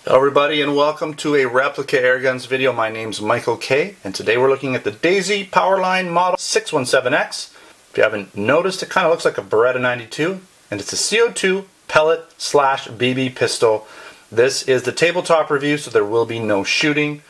Hello everybody and welcome to a replica airguns video. My name's Michael K and today we're looking at the Daisy Powerline Model 617X. If you haven't noticed, it kind of looks like a Beretta 92 and it's a CO2 Pellet-BB Pistol. This is the tabletop review, so there will be no shooting,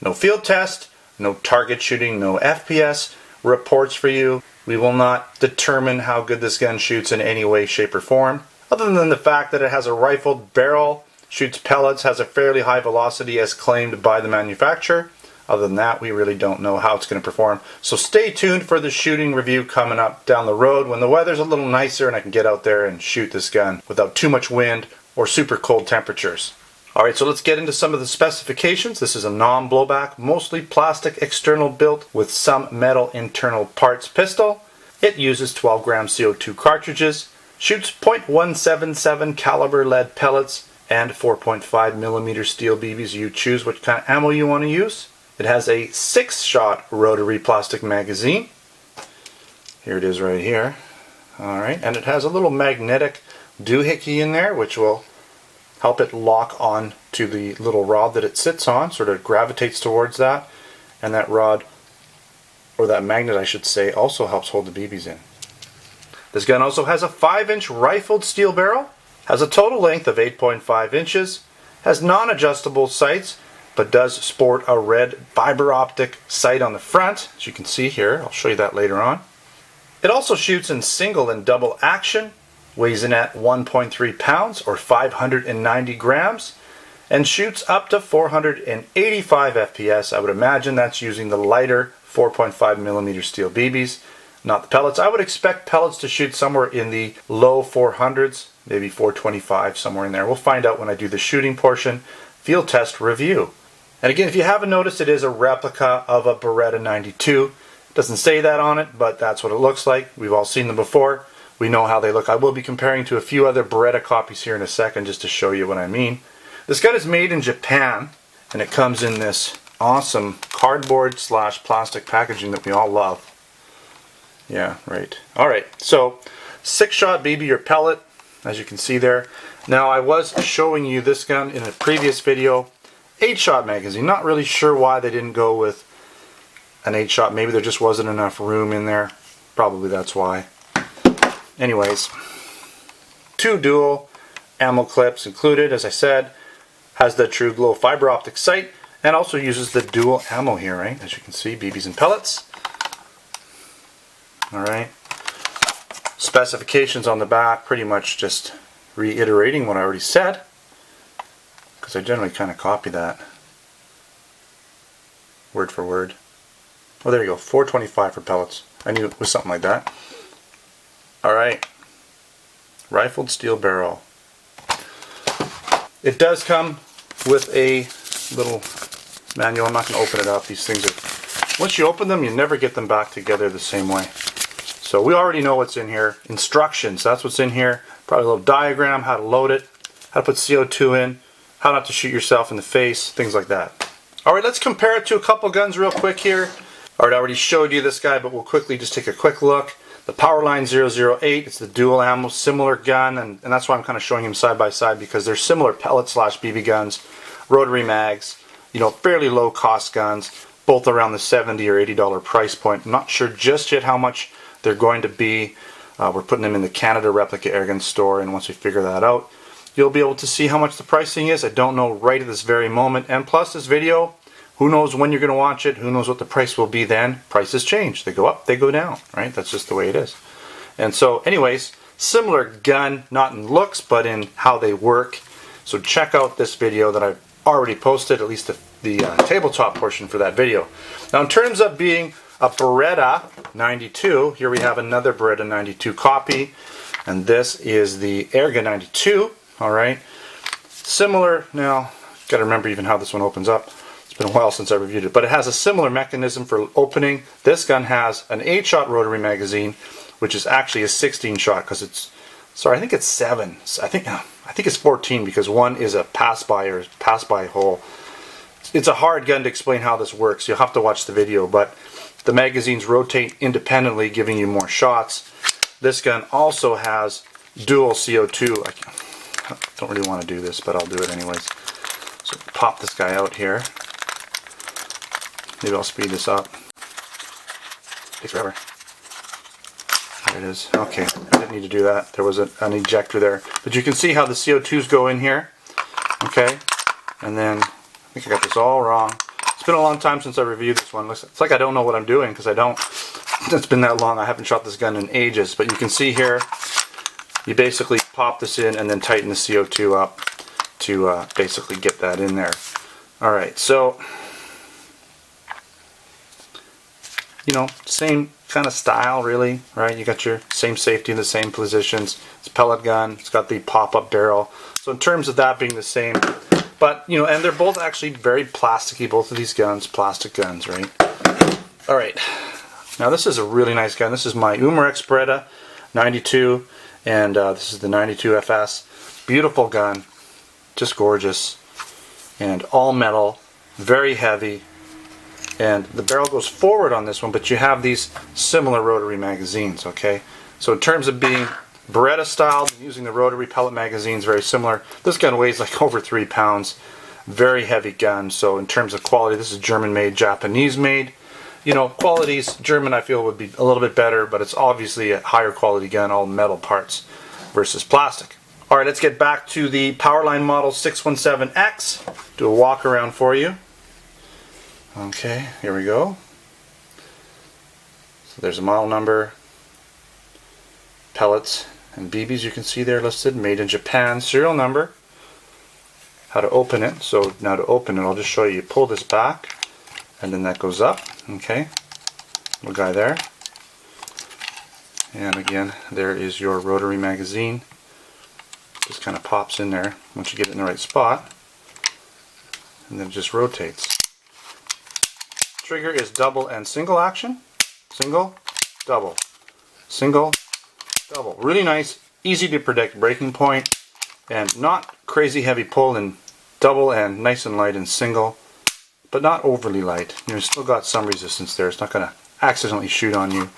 no field test, no target shooting, no FPS reports for you. We will not determine how good this gun shoots in any way, shape, or form, other than the fact that it has a rifled barrel, shoots pellets, has a fairly high velocity as claimed by the manufacturer. Other than that, we really don't know how it's going to perform. So stay tuned for the shooting review coming up down the road when the weather's a little nicer and I can get out there and shoot this gun without too much wind or super cold temperatures. Alright, so let's get into some of the specifications. This is a non-blowback, mostly plastic external built with some metal internal parts pistol. It uses 12 gram CO2 cartridges, shoots .177 caliber lead pellets, and 4.5 millimeter steel BBs. You choose what kind of ammo you want to use. It has a 6-shot rotary plastic magazine. Here it is right here. Alright, and it has a little magnetic doohickey in there which will help it lock on to the little rod that it sits on, sort of gravitates towards that, and that rod, or that magnet I should say, also helps hold the BBs in. This gun also has a 5-inch rifled steel barrel, has a total length of 8.5 inches, has non-adjustable sights, but does sport a red fiber optic sight on the front, as you can see here. I'll show you that later on. It also shoots in single and double action, weighs in at 1.3 pounds or 590 grams, and shoots up to 485 FPS. I would imagine that's using the lighter 4.5 millimeter steel BBs, not the pellets. I would expect pellets to shoot somewhere in the low 400s, maybe 425, somewhere in there. We'll find out when I do the shooting portion field test review. And again, if you haven't noticed, it is a replica of a Beretta 92. It doesn't say that on it, but that's what it looks like. We've all seen them before. We know how they look. I will be comparing to a few other Beretta copies here in a second just to show you what I mean. This gun is made in Japan and it comes in this awesome cardboard / plastic packaging that we all love. Yeah, right. Alright, so 6-shot BB or pellet, as you can see there. Now I was showing you this gun in a previous video. 8-shot magazine. Not really sure why they didn't go with an 8-shot. Maybe there just wasn't enough room in there. Probably that's why. Anyways, 2 dual ammo clips included, as I said. Has the true glow fiber optic sight and also uses the dual ammo here, right? As you can see, BBs and pellets. Alright. Specifications on the back, pretty much just reiterating what I already said, because I generally kind of copy that word for word. Oh, there you go, 425 for pellets. I knew it was something like that. Alright, rifled steel barrel. It does come with a little manual. I'm not going to open it up. These things are, once you open them, you never get them back together the same way. So we already know what's in here. Instructions, that's what's in here. Probably a little diagram, how to load it, how to put CO2 in, how not to shoot yourself in the face, things like that. Alright, let's compare it to a couple guns real quick here. Alright, I already showed you this guy, but we'll quickly just take a quick look. The Powerline 008, it's the dual ammo, similar gun, and that's why I'm kind of showing him side by side, because they're similar pellet / BB guns, rotary mags, you know, fairly low cost guns, both around the $70 or $80 price point. I'm not sure just yet how much they're going to be. We're putting them in the Canada Replica Airgun store, and once we figure that out, you'll be able to see how much the pricing is. I don't know right at this very moment, and plus this video, who knows when you're going to watch it, who knows what the price will be then. Prices change. They go up, they go down, right? That's just the way it is. And so anyways, similar gun, not in looks, but in how they work. So check out this video that I've already posted, at least the tabletop portion for that video. Now in terms of being a Beretta 92, here we have another Beretta 92 copy, and this is the Airgun 92, alright. Similar, now, gotta remember even how this one opens up. It's been a while since I reviewed it, but it has a similar mechanism for opening. This gun has an 8-shot rotary magazine, which is actually a 16-shot, because it's, sorry, I think it's 7. I think it's 14 because one is a pass-by hole. It's a hard gun to explain how this works. You'll have to watch the video, but the magazines rotate independently, giving you more shots. This gun also has dual CO2. I don't really want to do this, but I'll do it anyways. So pop this guy out here. Maybe I'll speed this up. Takes forever. There it is. Okay, I didn't need to do that. There was an ejector there. But you can see how the CO2s go in here. Okay, and then I think I got this all wrong. It's been a long time since I reviewed this one. It's like I don't know what I'm doing because I don't. It's been that long. I haven't shot this gun in ages. But you can see here, you basically pop this in and then tighten the CO2 up to basically get that in there. Alright, so you know, same kind of style really, right? You got your same safety in the same positions. It's a pellet gun, it's got the pop-up barrel. So in terms of that being the same, but you know, and they're both actually very plasticky, both of these guns, plastic guns, right? Alright, now this is a really nice gun. This is my Umarex Beretta 92, and this is the 92 FS. Beautiful gun, just gorgeous, and all metal, very heavy. And the barrel goes forward on this one, but you have these similar rotary magazines, okay? So in terms of being Beretta style, using the rotary pellet magazines, very similar. This gun weighs like over 3 pounds. Very heavy gun. So in terms of quality, this is German made, Japanese made. You know, qualities, German I feel would be a little bit better, but it's obviously a higher quality gun, all metal parts versus plastic. Alright, let's get back to the Powerline Model 617X. Do a walk around for you. Okay, here we go. So there's a model number, pellets and BBs you can see there listed, made in Japan, serial number, how to open it. So now to open it, I'll just show you. You pull this back and then that goes up, okay, little guy there. And again, there is your rotary magazine. Just kind of pops in there once you get it in the right spot, and then it just rotates. Trigger is double and single action. Single, double. Single, double. Really nice, easy to predict breaking point, and not crazy heavy pull in double, and nice and light in single, but not overly light. You've still got some resistance there. It's not going to accidentally shoot on you.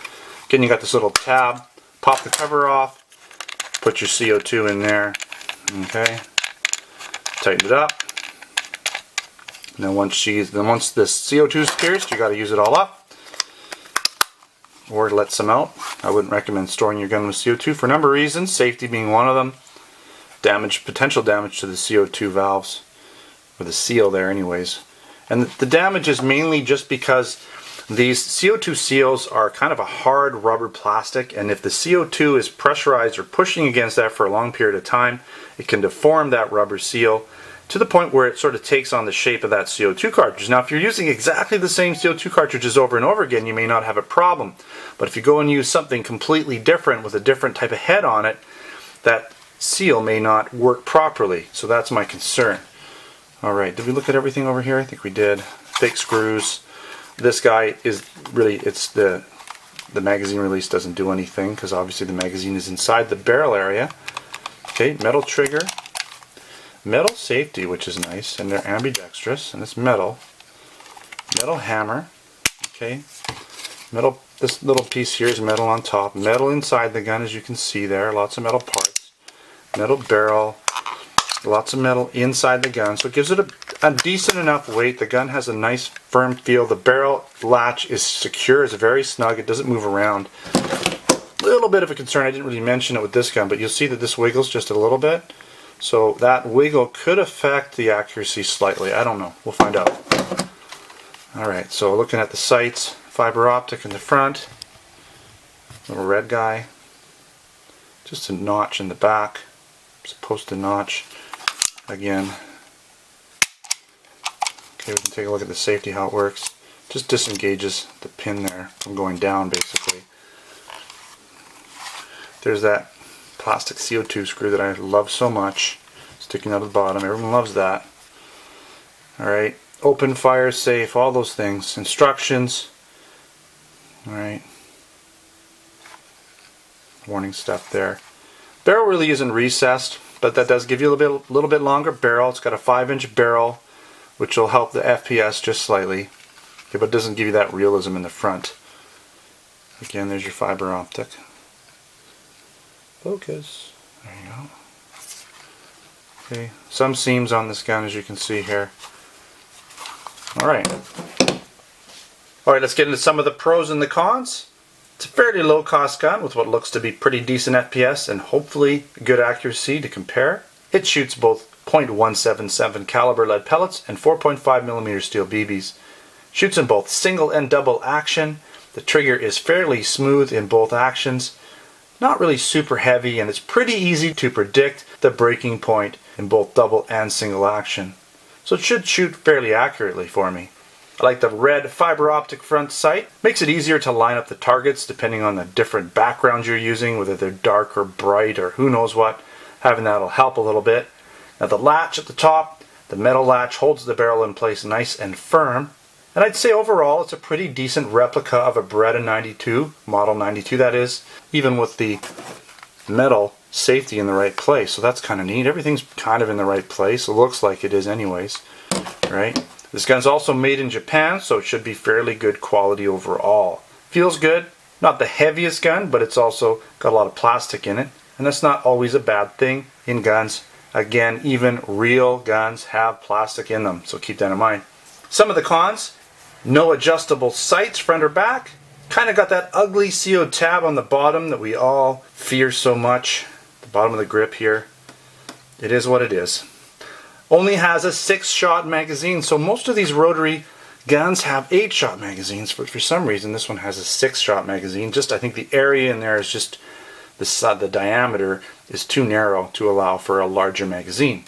Again, you got this little tab. Pop the cover off. Put your CO2 in there. Okay. Tighten it up. And then once this CO2 is pierced, you got to use it all up, or let some out. I wouldn't recommend storing your gun with CO2 for a number of reasons, safety being one of them. Potential damage to the CO2 valves, or the seal there anyways. And the damage is mainly just because these CO2 seals are kind of a hard rubber plastic, and if the CO2 is pressurized or pushing against that for a long period of time, it can deform that rubber seal to the point where it sort of takes on the shape of that CO2 cartridge. Now if you're using exactly the same CO2 cartridges over and over again, you may not have a problem. But if you go and use something completely different with a different type of head on it, that seal may not work properly. So that's my concern. Alright, did we look at everything over here? I think we did. Fake screws. This guy is really, it's the magazine release doesn't do anything because obviously the magazine is inside the barrel area. Okay, metal trigger. Metal safety, which is nice, and they're ambidextrous, and it's metal. Metal hammer, okay. Metal. This little piece here is metal on top. Metal inside the gun, as you can see there. Lots of metal parts. Metal barrel. Lots of metal inside the gun, so it gives it a decent enough weight. The gun has a nice firm feel. The barrel latch is secure. It's very snug. It doesn't move around. A little bit of a concern. I didn't really mention it with this gun, but you'll see that this wiggles just a little bit. So that wiggle could affect the accuracy slightly. I don't know. We'll find out. Alright, so looking at the sights, fiber optic in the front, little red guy, just a notch in the back, supposed to notch again. Okay, we can take a look at the safety, how it works. Just disengages the pin there from going down basically. There's that plastic CO2 screw that I love so much, sticking out of the bottom. Everyone loves that. Alright, open, fire, safe, all those things. Instructions. Alright. Warning stuff there. Barrel really isn't recessed, but that does give you a little bit longer barrel. It's got a 5-inch barrel, which will help the FPS just slightly. Okay, but it doesn't give you that realism in the front. Again, there's your fiber optic. Focus. There you go. Okay, some seams on this gun as you can see here. Alright, let's get into some of the pros and the cons. It's a fairly low cost gun with what looks to be pretty decent FPS and hopefully good accuracy to compare. It shoots both .177 caliber lead pellets and 4.5mm steel BBs. Shoots in both single and double action. The trigger is fairly smooth in both actions. Not really super heavy, and it's pretty easy to predict the breaking point in both double and single action. So it should shoot fairly accurately for me. I like the red fiber optic front sight. Makes it easier to line up the targets depending on the different backgrounds you're using, whether they're dark or bright or who knows what. Having that will help a little bit. Now the latch at the top, the metal latch holds the barrel in place nice and firm. And I'd say overall it's a pretty decent replica of a Beretta 92, model 92 that is, even with the metal safety in the right place. So that's kind of neat. Everything's kind of in the right place. It looks like it is anyways, right? This gun's also made in Japan, so it should be fairly good quality overall. Feels good. Not the heaviest gun, but it's also got a lot of plastic in it. And that's not always a bad thing in guns. Again, even real guns have plastic in them, so keep that in mind. Some of the cons: no adjustable sights, front or back. Kind of got that ugly CO tab on the bottom that we all fear so much. The bottom of the grip here. It is what it is. Only has a 6-shot magazine, so most of these rotary guns have 8-shot magazines, but for some reason this one has a 6-shot magazine. Just I think the area in there is just the diameter is too narrow to allow for a larger magazine.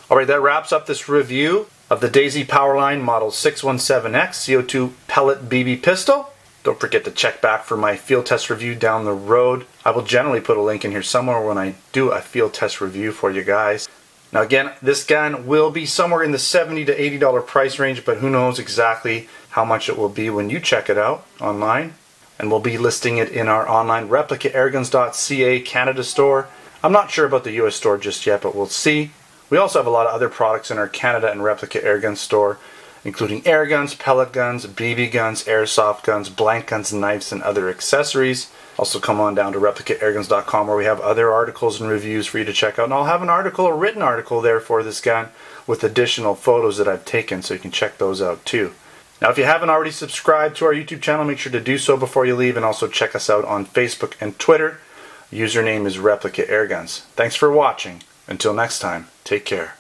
Alright, that wraps up this review of the Daisy Powerline Model 617X CO2 Pellet-BB Pistol. Don't forget to check back for my field test review down the road. I will generally put a link in here somewhere when I do a field test review for you guys. Now again, this gun will be somewhere in the $70 to $80 price range, but who knows exactly how much it will be when you check it out online. And we'll be listing it in our online replicaAirguns.ca Canada store. I'm not sure about the US store just yet, but we'll see. We also have a lot of other products in our Canada and Replica Airguns store, including air guns, pellet guns, BB guns, airsoft guns, blank guns, knives, and other accessories. Also come on down to replicaAirguns.com where we have other articles and reviews for you to check out. And I'll have an article, a written article there for this gun with additional photos that I've taken, so you can check those out too. Now if you haven't already subscribed to our YouTube channel, make sure to do so before you leave, and also check us out on Facebook and Twitter. Username is Replica Airguns. Thanks for watching. Until next time, take care.